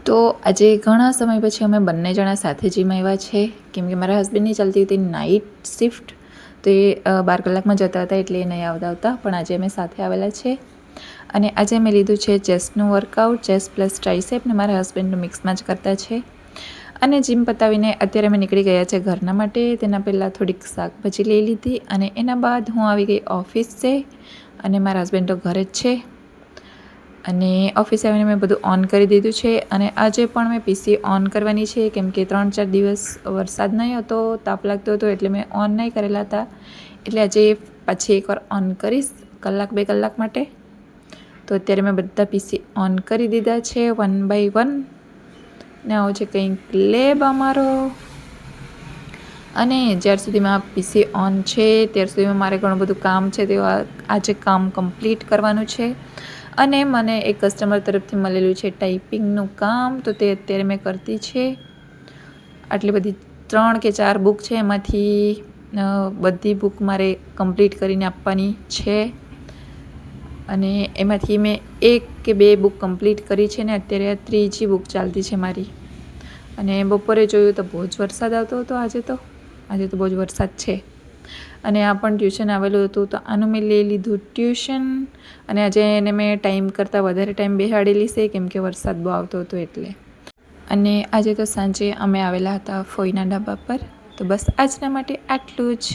તો આજે ઘણા સમય પછી અમે બંને જણા સાથે જીમ આવ્યા છે, કેમ કે મારા હસબન્ડની ચાલતી હતી નાઇટ શિફ્ટ, તો એ 12 કલાકમાં જતા હતા એટલે એ નહીં આવતા, પણ આજે અમે સાથે આવેલા છે. અને આજે મેં લીધું છે ચેસ્ટનું વર્કઆઉટ, ચેસ્ટ પ્લસ ટ્રાઇસેપ, ને મારા હસબન્ડનું મિક્સમાં જ કરતા છે. અને જીમ પતાવીને અત્યારે અમે નીકળી ગયા છે ઘરના માટે. તેના પહેલાં થોડીક શાકભાજી લઈ લીધી અને એના બાદ હું આવી ગઈ ઓફિસે, અને મારા હસબન્ડ તો ઘરે જ છે. અને ઓફિસે આવીને મેં બધું ઓન કરી દીધું છે. અને આજે પણ મેં પીસી ઓન કરવાની છે, કેમ કે 3-4 દિવસ વરસાદ નહીં હતો, તાપ લાગતો હતો, એટલે મેં ઓન નહીં કરેલા હતા. એટલે આજે પાછી એકવાર ઓન કરીશ 1-2 કલાક માટે. તો અત્યારે મેં બધા પીસી ઓન કરી દીધા છે 1 by 1. ને આવો છે કંઈક લેબ અમારો. અને જ્યાર સુધીમાં પીસી ઓન છે ત્યાર સુધીમાં મારે ઘણું બધું કામ છે, તે આજે કામ કમ્પ્લીટ કરવાનું છે. અને મને એક કસ્ટમર તરફથી મળેલું છે ટાઈપિંગનું કામ, તો તે અત્યારે મેં કરતી છે. આટલી બધી 3 કે 4 બુક છે, એમાંથી બધી બુક મારે કમ્પ્લીટ કરીને આપવાની છે. અને એમાંથી મેં 1 કે 2 બુક કમ્પ્લીટ કરી છે, ને અત્યારે આ 3જી બુક ચાલતી છે મારી. અને બપોરે જોયું તો બહુ જ વરસાદ આવતો હતો. આજે તો બહુ જ વરસાદ છે. અને આ પણ ટ્યુશન આવેલું હતું, તો આનું મેં લઈ લીધું ટ્યુશન. અને આજે એને મેં ટાઈમ કરતાં વધારે ટાઈમ બેસાડેલી છે, કેમ કે વરસાદ બહુ આવતો હતો એટલે. અને આજે તો સાંજે અમે આવેલા હતા ફોઈના ઢાબા પર. તો બસ આજના માટે આટલું જ.